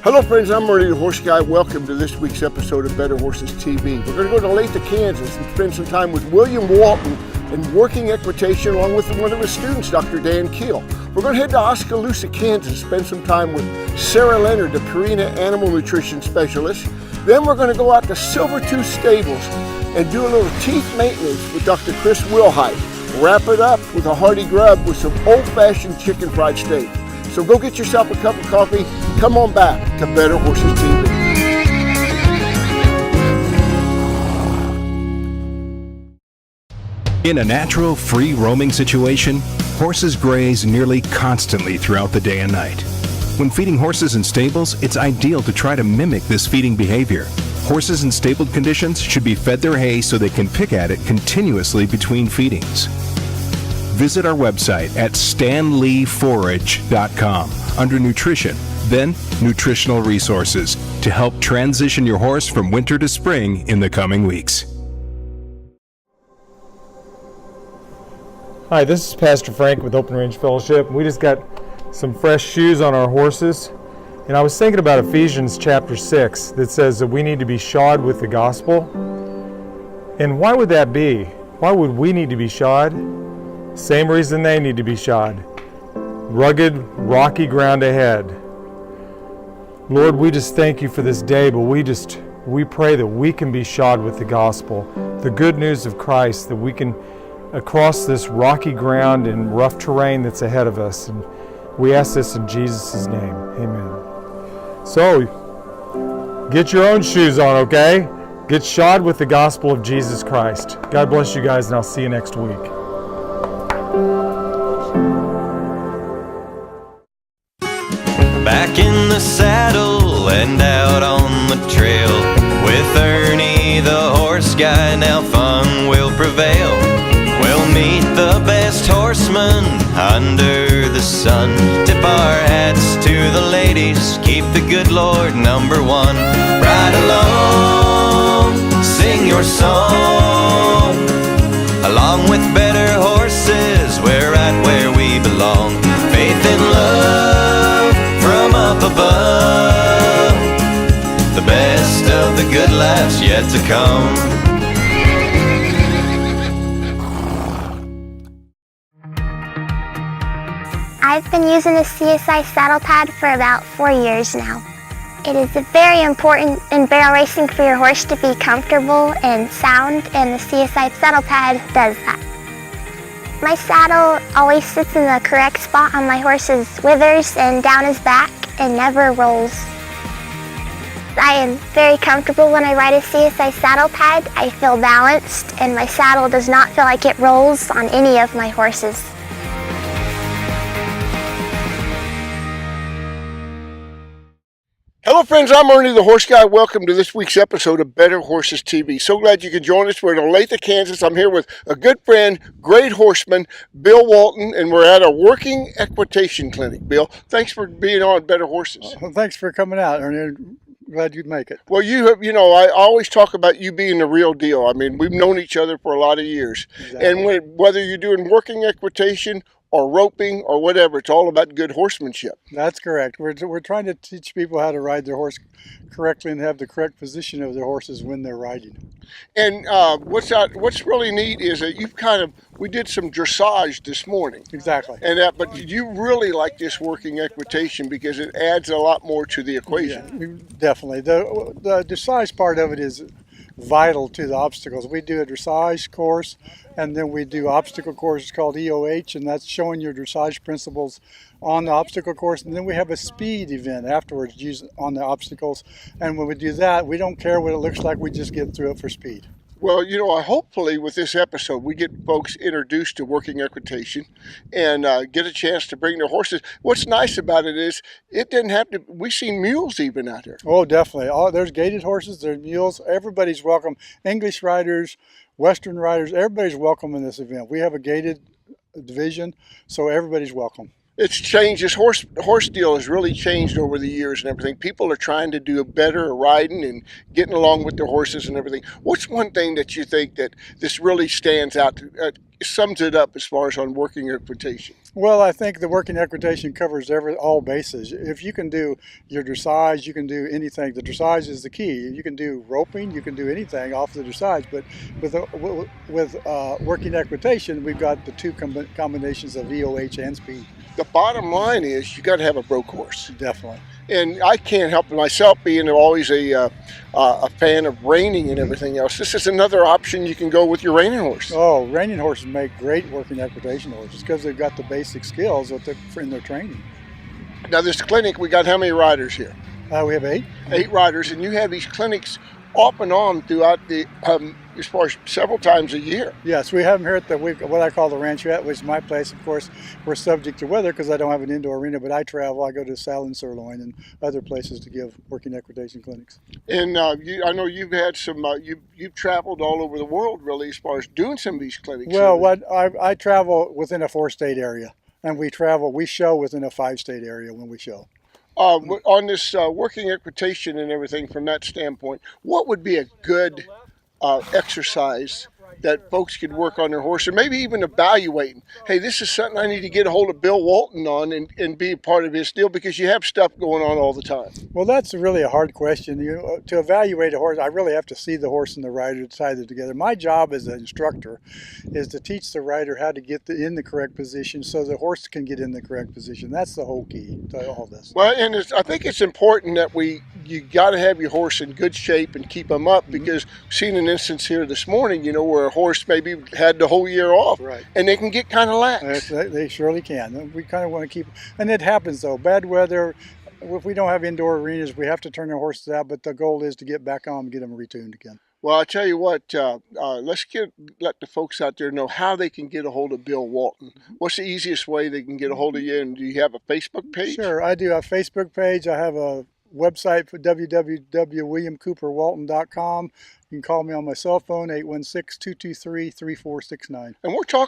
Hello friends, I'm Marty the Horse Guy. Welcome to this week's episode of Better Horses TV. We're going to go to Olathe, Kansas and spend some time with William Walton in working equitation along with one of his students, Dr. Dan Keel. We're going to head to Oskaloosa, Kansas, spend some time with Sarah Leonard, the Purina Animal Nutrition Specialist. Then we're going to go out to Silvertooth Stables and do a little teeth maintenance with Dr. Chris Wilhite. Wrap it up with a hearty grub with some old-fashioned chicken fried steak. So go get yourself a cup of coffee. Come on back to Better Horses TV. In a natural, free roaming situation, horses graze nearly constantly throughout the day and night. When feeding horses in stables, it's ideal to try to mimic this feeding behavior. Horses in stabled conditions should be fed their hay so they can pick at it continuously between feedings. Visit our website at stanleyforage.com under Nutrition, then Nutritional Resources to help transition your horse from winter to spring in the coming weeks. Hi, this is Pastor Frank with Open Range Fellowship. We just got some fresh shoes on our horses, and I was thinking about Ephesians chapter 6 that says that we need to be shod with the gospel. And why would that be? Why would we need to be shod? Same reason they need to be shod. Rugged, rocky ground ahead. Lord, we just thank you for this day, but we pray that we can be shod with the gospel, the good news of Christ, that we can across this rocky ground and rough terrain that's ahead of us. And we ask this in Jesus' name. Amen. So, get your own shoes on, okay? Get shod with the gospel of Jesus Christ. God bless you guys, and I'll see you next week. Back in the saddle and out on the trail with Ernie the horse guy, now fun will prevail. We'll meet the best horsemen under the sun. Tip our hats to the ladies, keep the good Lord number one. Ride along, sing your song. Along with better horses, we're right where we belong. Faith and love from up above, the best of the good life's yet to come. I've been using the CSI saddle pad for about 4 years now. It is very important in barrel racing for your horse to be comfortable and sound, and the CSI saddle pad does that. My saddle always sits in the correct spot on my horse's withers and down his back and never rolls. I am very comfortable when I ride a CSI saddle pad. I feel balanced, and my saddle does not feel like it rolls on any of my horses. Hello friends, I'm Ernie the Horse Guy. Welcome to this week's episode of Better Horses TV. So glad you could join us. We're in Olathe, Kansas. I'm here with a good friend, great horseman, Bill Walton, and we're at a working equitation clinic. Bill, thanks for being on Better Horses. Well, thanks for coming out, Ernie. Glad you'd make it. Well, I always talk about you being the real deal. I mean, we've known each other for a lot of years. Exactly. And whether you're doing working equitation or roping or whatever, it's all about good horsemanship. That's correct. We're trying to teach people how to ride their horse correctly and have the correct position of their horses when they're riding. And what's really neat is that we did some dressage this morning. Exactly. But you really like this working equitation because it adds a lot more to the equation. Yeah, definitely. The dressage part of it is vital to the obstacles. We do a dressage course, and then we do obstacle courses called EOH, and that's showing your dressage principles on the obstacle course. And then we have a speed event afterwards used on the obstacles. And when we do that, we don't care what it looks like, we just get through it for speed. Well, hopefully with this episode, we get folks introduced to working equitation and get a chance to bring their horses. What's nice about it is it didn't have to, we see mules even out there. Oh, definitely. There's gaited horses, there's mules, everybody's welcome. English riders, Western riders, everybody's welcome in this event. We have a gated division, so everybody's welcome. It's changed. This horse deal has really changed over the years and everything. People are trying to do better riding and getting along with their horses and everything. What's one thing that you think that this really stands out, sums it up as far as on working equitation? Well, I think the working equitation covers all bases. If you can do your dressage, you can do anything. The dressage is the key. You can do roping, you can do anything off the dressage. But with working equitation, we've got the two combinations of EOH and speed. The bottom line is you got to have a broke horse. Definitely. And I can't help myself being always a fan of reining and everything else. This is another option you can go with your reining horse. Oh, reining horses make great working equitation horses because they've got the basic skills in their training. Now this clinic, we got how many riders here? We have 8. 8 riders, and you have these clinics off and on throughout the, as far as several times a year. Yes, we have them here at what I call the Ranchette, which is my place. Of course, we're subject to weather because I don't have an indoor arena, but I travel. I go to Saddle and Sirloin and other places to give working equitation clinics. And I know you've had some, you've traveled all over the world really as far as doing some of these clinics. Well, I travel within a 4-state area, and we show within a 5-state area when we show. On this working equitation and everything from that standpoint, what would be a good exercise that folks could work on their horse, or maybe even evaluating? Hey, this is something I need to get a hold of Bill Walton on and be a part of his deal, because you have stuff going on all the time. Well, that's really a hard question. To evaluate a horse, I really have to see the horse and the rider tie them together. My job as an instructor is to teach the rider how to get in the correct position so the horse can get in the correct position. That's the whole key to all this. Well, and I think it's important that you got to have your horse in good shape and keep them up, because we've seen an instance here this morning, where a horse maybe had the whole year off, right, and they can get kind of lax. They surely can. We kind of want to keep, and it happens though. Bad weather, if we don't have indoor arenas, we have to turn our horses out, but the goal is to get back on and get them retuned again. Well, I tell you what, let's let the folks out there know how they can get a hold of Bill Walton. What's the easiest way they can get a hold of you? And do you have a Facebook page? Sure, I do have a Facebook page. I have a website for www.williamcooperwalton.com. You can call me on my cell phone, 816-223-3469.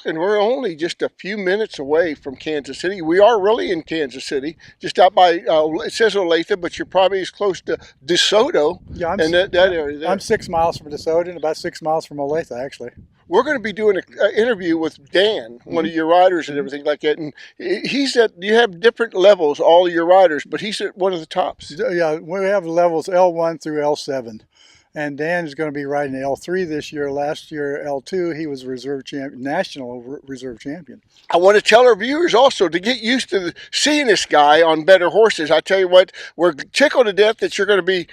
And we're only just a few minutes away from Kansas City. We are really in Kansas City, just out by, it says Olathe, but you're probably as close to DeSoto and that area there. I'm 6 miles from DeSoto and about 6 miles from Olathe, actually. We're going to be doing an interview with Dan, one of your riders and everything like that. And you have different levels, all of your riders, but he's at one of the tops. Yeah, we have levels L1 through L7. And Dan is going to be riding L3 this year. Last year, L2, he was national reserve champion. I want to tell our viewers also to get used to seeing this guy on Better Horses. I tell you what, we're tickled to death that you're going to be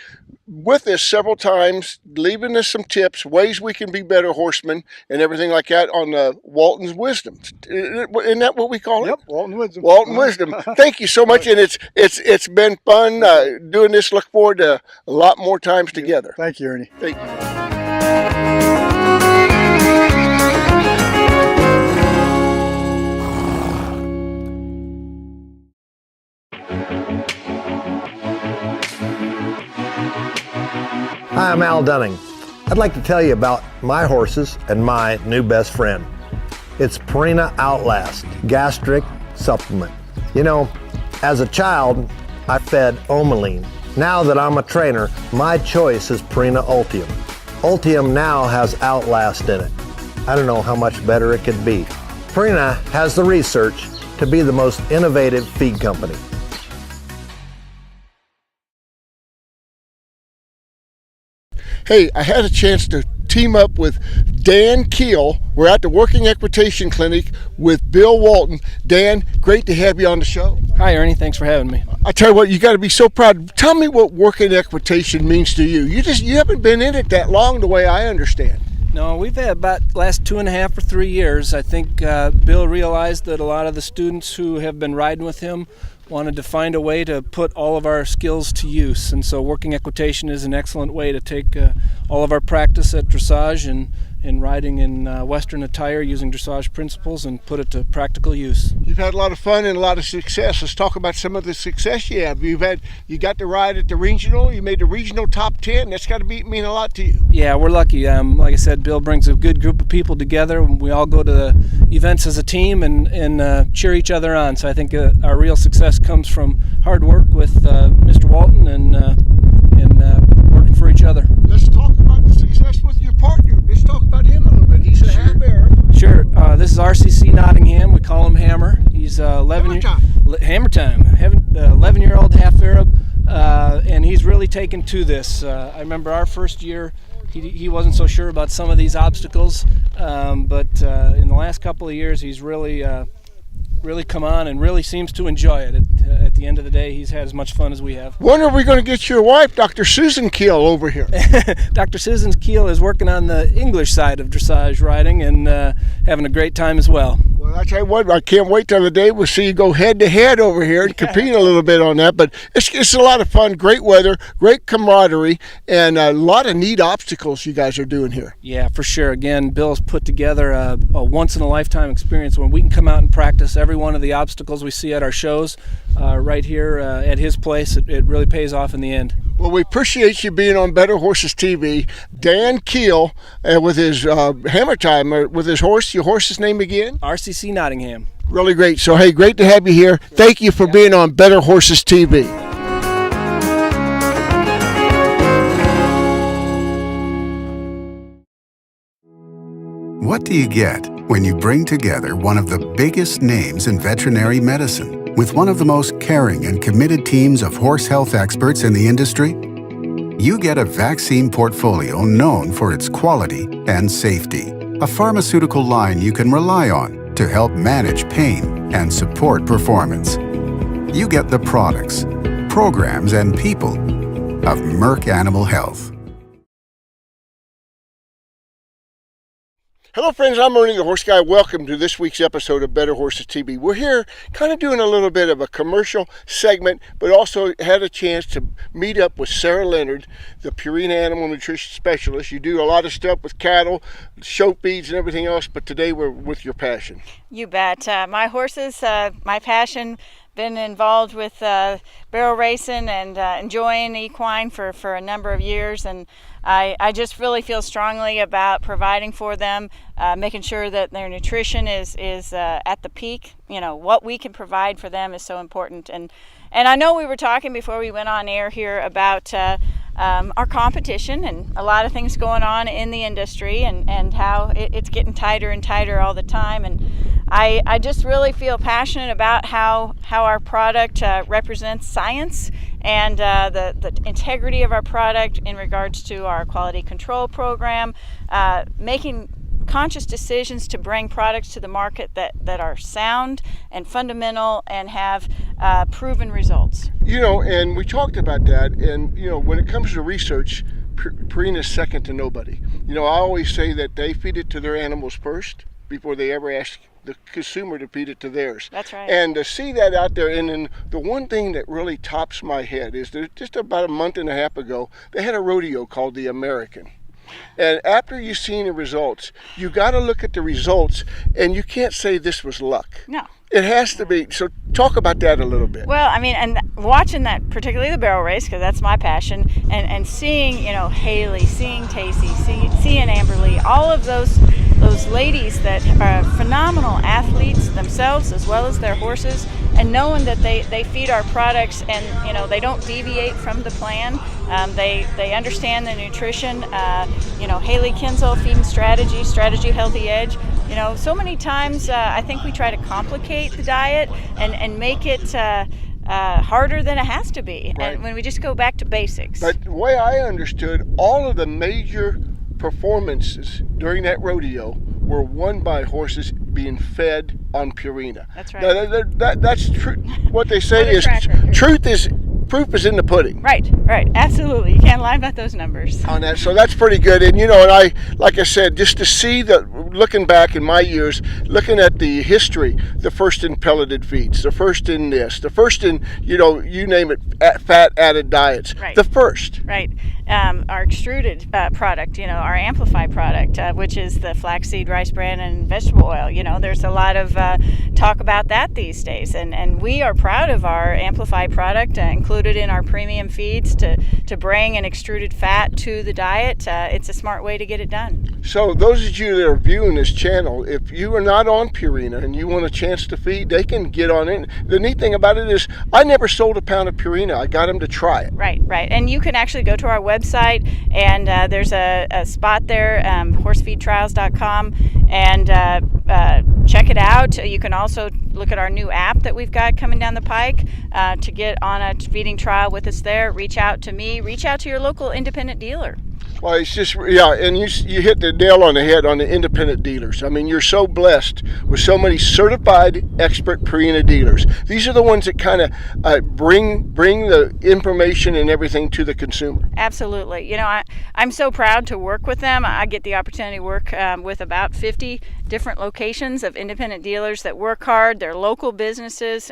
with us several times, leaving us some tips, ways we can be better horsemen and everything like that on Walton's Wisdom. Isn't that what we call it? Yep, Walton Wisdom. Walton Wisdom. Thank you so much, and it's been fun doing this. Look forward to a lot more times together. Thank you, Ernie. Thank you. Hi, I'm Al Dunning. I'd like to tell you about my horses and my new best friend. It's Purina Outlast Gastric Supplement. As a child, I fed Omaline. Now that I'm a trainer, my choice is Purina Ultium. Ultium now has Outlast in it. I don't know how much better it could be. Purina has the research to be the most innovative feed company. Hey, I had a chance to team up with Dan Keel. We're at the Working Equitation Clinic with Bill Walton. Dan, great to have you on the show. Hi, Ernie. Thanks for having me. I tell you what, you got to be so proud. Tell me what working equitation means to you. You haven't been in it that long, the way I understand. No, we've had about last 2.5 or 3 years. I think Bill realized that a lot of the students who have been riding with him wanted to find a way to put all of our skills to use, and so working equitation is an excellent way to take all of our practice at dressage in riding in Western attire using dressage principles and put it to practical use. You've had a lot of fun and a lot of success. Let's talk about some of the success you have. You got to ride at the regional. You made the regional top 10. That's got to mean a lot to you. Yeah, we're lucky. Like I said, Bill brings a good group of people together. We all go to the events as a team and cheer each other on. So I think our real success comes from hard work with Mr. Walton and working for each other. Let's talk about the success with your partner. Let's talk about him a little bit. He's a half Arab. Sure. This is RCC Nottingham. We call him Hammer. He's 11 Hammer time. 11-year-old half Arab, and he's really taken to this. I remember our first year. He wasn't so sure about some of these obstacles, but in the last couple of years, he's really come on and really seems to enjoy it. At the end of the day, he's had as much fun as we have. When are we going to get your wife, Dr. Susan Keel, over here? Dr. Susan Keel is working on the English side of dressage riding and having a great time as well. Well, I tell you what, I can't wait till the day we'll see you go head-to-head over here and compete a little bit on that. But it's a lot of fun, great weather, great camaraderie, and a lot of neat obstacles you guys are doing here. Yeah, for sure. Again, Bill's put together a once-in-a-lifetime experience when we can come out and practice every one of the obstacles we see at our shows right here at his place. It really pays off in the end. Well, we appreciate you being on Better Horses TV. Dan Keel with his Hammer Time, with his horse. Your horse's name again? RCC Nottingham. Really great. So, hey, great to have you here. Thank you for being on Better Horses TV. What do you get when you bring together one of the biggest names in veterinary medicine with one of the most caring and committed teams of horse health experts in the industry? You get a vaccine portfolio known for its quality and safety, a pharmaceutical line you can rely on to help manage pain and support performance. You get the products, programs, and people of Merck Animal Health. Hello friends, I'm Ernie the Horse Guy. Welcome to this week's episode of Better Horses TV. We're here kind of doing a little bit of a commercial segment, but also had a chance to meet up with Sarah Leonard, the Purina Animal Nutrition Specialist. You do a lot of stuff with cattle, show feeds and everything else, but today we're with your passion. You bet. My horses, my passion, been involved with barrel racing and enjoying equine for a number of years, and I just really feel strongly about providing for them, making sure that their nutrition is at the peak. You know, what we can provide for them is so important. And I know we were talking before we went on air here about our competition and a lot of things going on in the industry and how it's getting tighter and tighter all the time. And I just really feel passionate about how our product represents science and the integrity of our product in regards to our quality control program, making conscious decisions to bring products to the market that are sound and fundamental and have proven results. You know, and we talked about that, and you know, when it comes to research, Purina's second to nobody. You know, I always say that they feed it to their animals first before they ever ask the consumer to feed it to theirs. That's right. And to see that out there, and then the one thing that really tops my head is that just about a month and a half ago, they had a rodeo called the American. And after you've seen the results, you got to look at the results, and you can't say this was luck. No. It has to be. So talk about that a little bit. Well, I mean, and watching that, particularly the barrel race, because that's my passion, and seeing, you know, Haley, seeing Tacey, seeing Amberly, all of those ladies that are phenomenal athletes themselves as well as their horses, and knowing that they feed our products and, you know, they don't deviate from the plan. They understand the nutrition. You know, Haley Kinzel, Feeding Strategy Healthy Edge. You know, so many times I think we try to complicate the diet and make it harder than it has to be. Right. And when we just go back to basics. But the way I understood, all of the major performances during that rodeo were won by horses being fed on Purina. That's right. Now, that's true. What they say is proof is in the pudding. Right, absolutely. You can't lie about those numbers. On that, so that's pretty good. And you know, and like I said, just to see looking back in my years, looking at the history, the first in pelleted feeds, the first in this, the first in, you know, you name it, fat added diets, right. The first. Right, our extruded product, our Amplify product, which is the flaxseed, rice bran, and vegetable oil. There's a lot of talk about that these days, and we are proud of our Amplify product included in our premium feeds to bring an extruded fat to the diet. It's a smart way to get it done. So those of you that are viewing this channel, if you are not on Purina and you want a chance to feed, they can get on it. The neat thing about it is I never sold a pound of Purina. I got them to try it. Right. And you can actually go to our website, and there's a spot there, horsefeedtrials.com, and check it out. You can also look at our new app that we've got coming down the pike to get on a feeding trial with us there. Reach out to me. Reach out to your local independent dealer. Well, it's just, and you hit the nail on the head on the independent dealers. I mean, you're so blessed with so many certified expert Purina dealers. These are the ones that kind of bring the information and everything to the consumer. Absolutely. I'm so proud to work with them. I get the opportunity to work with about 50 different locations of independent dealers that work hard. They're local businesses.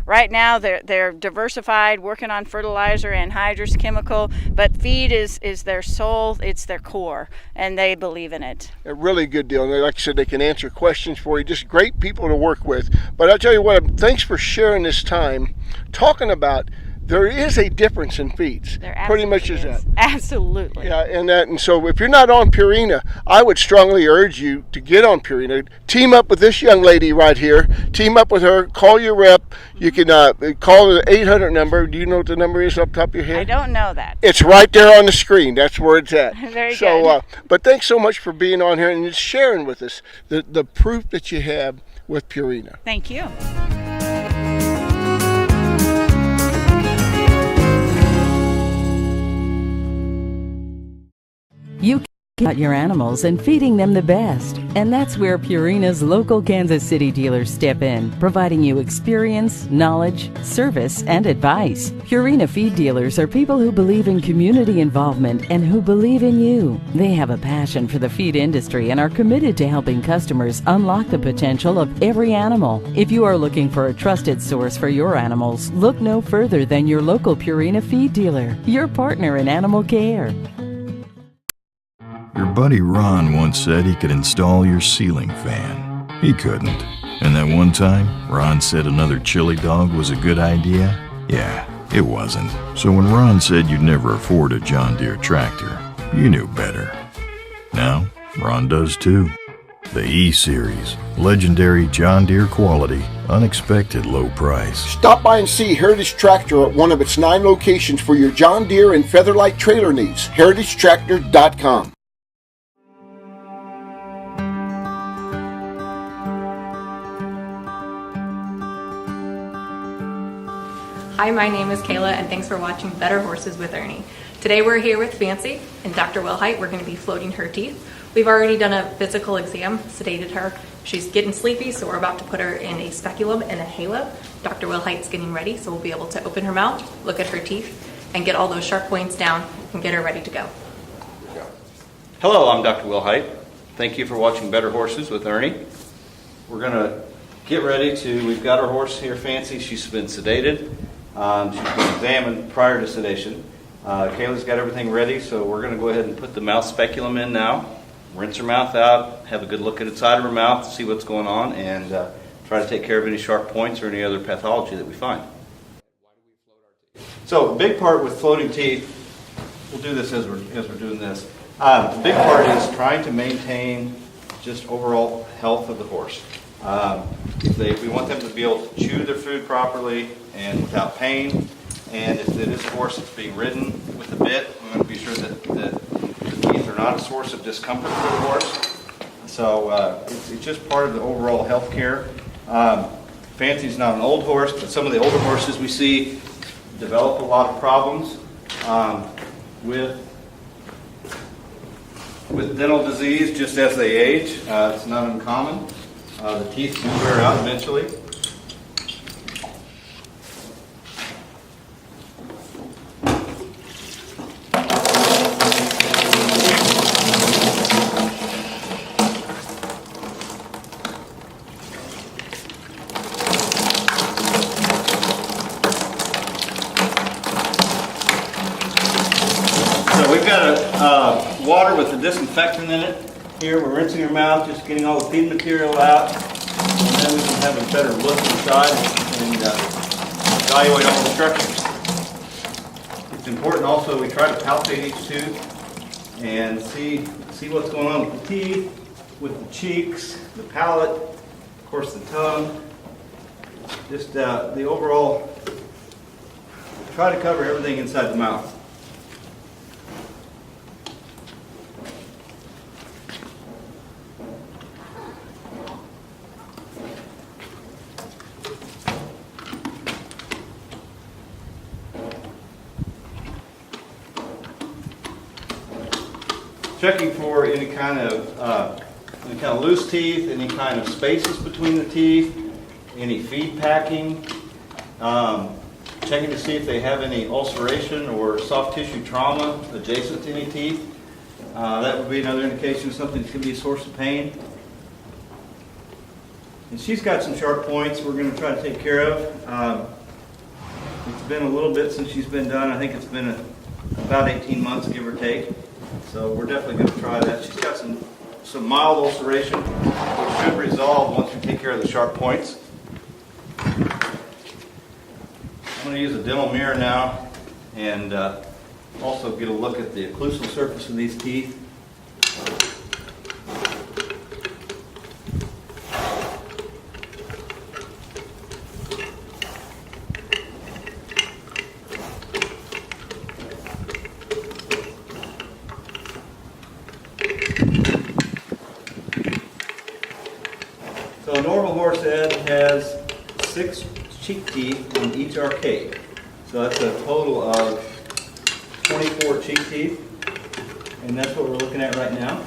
Right now, they're diversified, working on fertilizer, anhydrous, chemical, but feed is their soul. It's their core, and they believe in it. A really good deal. And like I said, they can answer questions for you. Just great people to work with. But I'll tell you what, thanks for sharing this time talking about there is a difference in feeds. There pretty much is that. Absolutely. Yeah, and so if you're not on Purina, I would strongly urge you to get on Purina. Team up with this young lady right here. Team up with her. Call your rep. You can call the 800 number. Do you know what the number is off the top of your head? I don't know that. It's right there on the screen. That's where it's at. Very good. But thanks so much for being on here and just sharing with us the proof that you have with Purina. Thank you. You care about your animals and feeding them the best. And that's where Purina's local Kansas City dealers step in, providing you experience, knowledge, service, and advice. Purina feed dealers are people who believe in community involvement and who believe in you. They have a passion for the feed industry and are committed to helping customers unlock the potential of every animal. If you are looking for a trusted source for your animals, look no further than your local Purina feed dealer, your partner in animal care. Your buddy Ron once said he could install your ceiling fan. He couldn't. And that one time, Ron said another chili dog was a good idea? Yeah, it wasn't. So when Ron said you'd never afford a John Deere tractor, you knew better. Now, Ron does too. The E-Series, legendary John Deere quality, unexpected low price. Stop by and see Heritage Tractor at one of its 9 locations for your John Deere and Featherlight trailer needs. HeritageTractor.com. Hi, my name is Kayla, and thanks for watching Better Horses with Ernie. Today we're here with Fancy and Dr. Wilhite. We're going to be floating her teeth. We've already done a physical exam, sedated her. She's getting sleepy, so we're about to put her in a speculum and a halo. Dr. Wilhite's getting ready, so we'll be able to open her mouth, look at her teeth, and get all those sharp points down and get her ready to go. Hello, I'm Dr. Wilhite. Thank you for watching Better Horses with Ernie. We're going to get ready we've got our horse here, Fancy. She's been sedated. She's been examined prior to sedation. Kayla's got everything ready, so we're going to go ahead and put the mouth speculum in now. Rinse her mouth out, have a good look at the side of her mouth, see what's going on, and try to take care of any sharp points or any other pathology that we find. So a big part with floating teeth, we'll do this as we're doing this. The big part is trying to maintain just overall health of the horse. We want them to be able to chew their food properly and without pain. And if it is a horse that's being ridden with a bit, we want to be sure that the teeth are not a source of discomfort for the horse. So it's just part of the overall health care. Fancy's not an old horse, but some of the older horses we see develop a lot of problems with dental disease just as they age. It's not uncommon. The teeth do wear out eventually. So we've got water with the disinfectant in it. Here we're rinsing your mouth, just getting all the feed material out, and then we can have a better look inside and evaluate all the structures. It's important also we try to palpate each tooth and see what's going on with the teeth, with the cheeks, the palate, of course the tongue. Just the overall, try to cover everything inside the mouth. Checking for any kind of loose teeth, any kind of spaces between the teeth, any feed packing, checking to see if they have any ulceration or soft tissue trauma adjacent to any teeth. That would be another indication of something that could be a source of pain. And she's got some sharp points we're going to try to take care of. It's been a little bit since she's been done. I think it's been about 18 months, give or take. So we're definitely going to try that. She's got some mild ulceration, which should resolve once we take care of the sharp points. I'm going to use a dental mirror now and also get a look at the occlusal surface of these teeth. So a normal horse head has 6 cheek teeth on each arcade. So that's a total of 24 cheek teeth, and that's what we're looking at right now.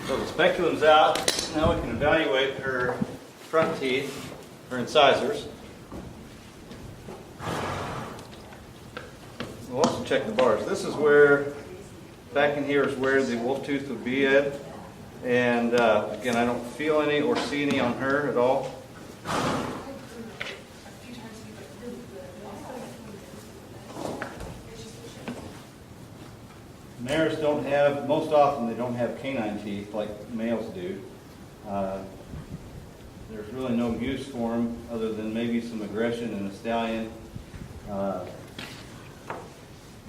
So the speculum's out. Now we can evaluate her front teeth, her incisors. We'll also check the bars. This is where, back in here is where the wolf tooth would be at. And again, I don't feel any or see any on her at all. Mares don't have, most often they don't have canine teeth like males do. There's really no use for them other than maybe some aggression in a stallion.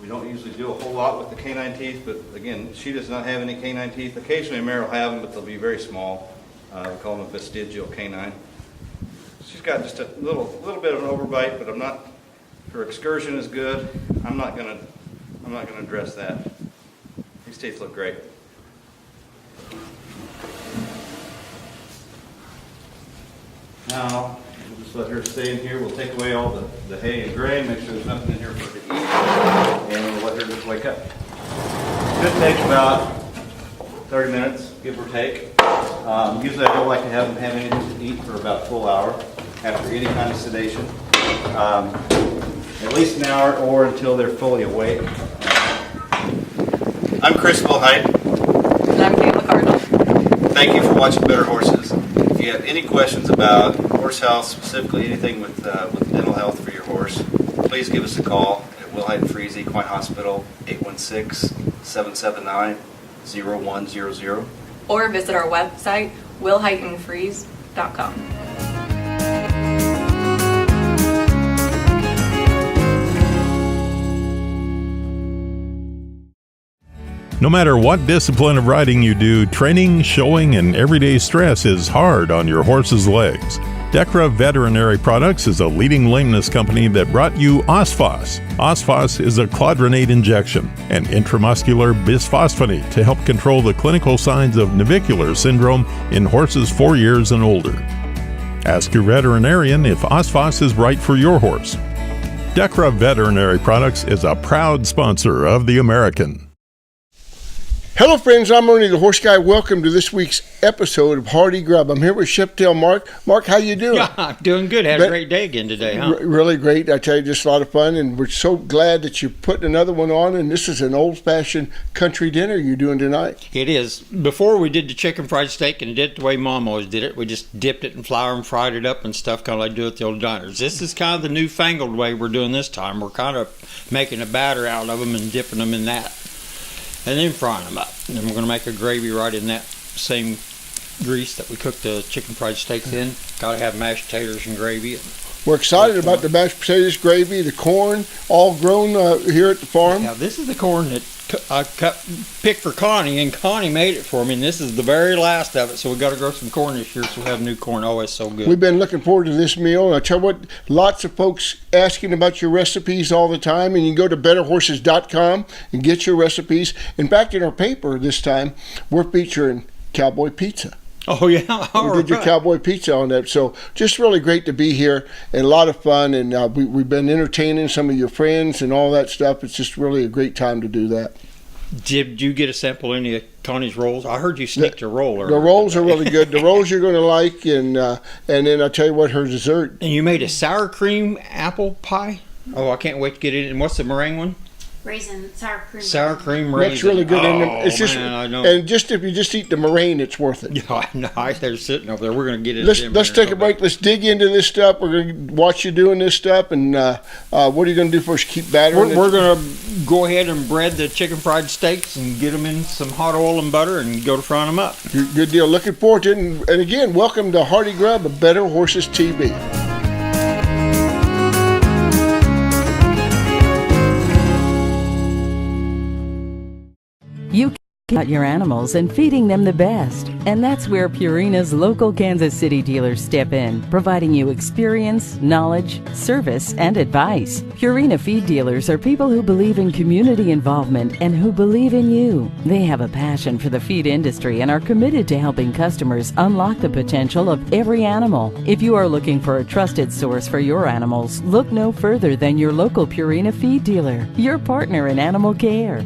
We don't usually do a whole lot with the canine teeth, but again, she does not have any canine teeth. Occasionally a mare will have them, but they'll be very small. We call them a vestigial canine. She's got just a little bit of an overbite, but her excursion is good. I'm not gonna address that. These teeth look great. Now, we'll just let her stay in here. We'll take away all the hay and gray, make sure there's nothing in here for her to eat, and we'll let her just wake up. It should take about 30 minutes, give or take. Usually I don't like to have them have anything to eat for about a full hour after any kind of sedation. At least an hour or until they're fully awake. I'm Chris Wilhite. And I'm Kayla Cardinal. Thank you for watching Better Horses. If you have any questions about horse health, specifically anything with dental health for your horse, please give us a call at Wilhite and Freese Equine Hospital, 816-779-0100. Or visit our website, willheitenfreeze.com. No matter what discipline of riding you do, training, showing, and everyday stress is hard on your horse's legs. Dechra Veterinary Products is a leading lameness company that brought you Osphos. Osphos is a clodronate injection, an intramuscular bisphosphonate to help control the clinical signs of navicular syndrome in horses 4 years and older. Ask your veterinarian if Osphos is right for your horse. Dechra Veterinary Products is a proud sponsor of The American. Hello friends, I'm Ernie the Horse Guy. Welcome to this week's episode of Hardy Grub. I'm here with Sheptail Mark. Mark, how you doing? Yeah, I'm doing good. Had a great day again today, huh? Really great. I tell you, just a lot of fun, and we're so glad that you're putting another one on, and this is an old-fashioned country dinner you're doing tonight. It is. Before we did the chicken fried steak and did it the way Mom always did it. We just dipped it in flour and fried it up and stuff, kind of like do at the old diners. This is kind of the newfangled way we're doing this time. We're kind of making a batter out of them and dipping them in that, and then frying them up. And then we're going to make a gravy right in that same grease that we cooked the chicken fried steaks in. Got to have mashed potatoes and gravy. We're excited about the mashed potatoes, gravy, the corn, all grown here at the farm. Now, this is the corn that I picked for Connie, and Connie made it for me, and this is the very last of it, so we got to grow some corn this year, so we'll have new corn. Oh, it's so good. We've been looking forward to this meal, and I tell you what, lots of folks asking about your recipes all the time, and you can go to betterhorses.com and get your recipes. In fact, in our paper this time, we're featuring cowboy pizza. Oh, yeah. We did your cowboy pizza on that. So just really great to be here and a lot of fun. And we've been entertaining some of your friends and all that stuff. It's just really a great time to do that. Did you get a sample of any of Connie's rolls? I heard you sneaked a roll earlier. The rolls are really good. The rolls you're going to like. And then I'll tell you what, her dessert. And you made a sour cream apple pie? Oh, I can't wait to get it. And what's the meringue one? Raisin, sour cream. Sour cream raisin. That's really good. Oh, it's just, man, I know. And just if you just eat the meringue, it's worth it. Yeah, I know. They're sitting over there. We're going to get it. Let's take a break. Let's dig into this stuff. We're going to watch you doing this stuff. And what are you going to do first? Keep battering it? We're going to go ahead and bread the chicken fried steaks and get them in some hot oil and butter and go to frying them up. Good deal. Looking forward to it. And again, welcome to Hardy Grub of Better Horses TV. You care about your animals and feeding them the best. And that's where Purina's local Kansas City dealers step in, providing you experience, knowledge, service, and advice. Purina feed dealers are people who believe in community involvement and who believe in you. They have a passion for the feed industry and are committed to helping customers unlock the potential of every animal. If you are looking for a trusted source for your animals, look no further than your local Purina feed dealer, your partner in animal care.